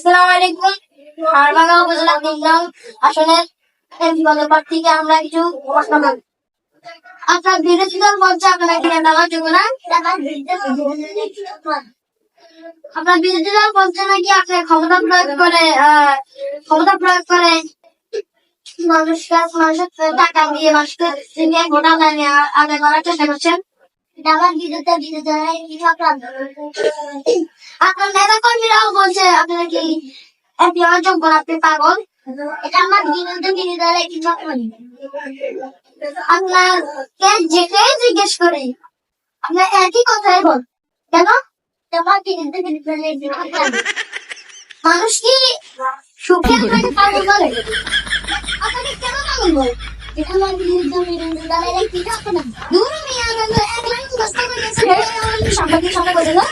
আসসালামু আলাইকুম। হারবাগা উপজেলা ৩ নং আসনের এমপি পদপ্রার্থী থেকে আমরা কিছু প্রশ্ন করব। আপনার বিরোধী দল বলছে আপনারা কি নেওয়ার যোগ্য না? আপনার বিরোধী দল বলছে নাকি আপনার ক্ষমতা প্রয়োগ করে মানুষের টাকা দিয়ে মানুষকে ভোট আদায় করার চেষ্টা করছেন। আমার বিরুদ্ধে আপনার নেতা কর্মীরাও বলছে আপনারা কি এমপি হওয়ার যোগ্য না, আপনি পাগল। এটা আমার বিরুদ্ধে কি আপনাকে যেতে জিজ্ঞেস করে আপনার একই কথাই বল কেন? মানুষ কি সুখে আপনাকে পাগল বলে? আপনাকে কেন পাগল বলে? এটা আমার বিরুদ্ধে কি থাকবে না। দূর মিয়া এক লাইন কষ্ট করে সাংবাদিক সামনে বলে না।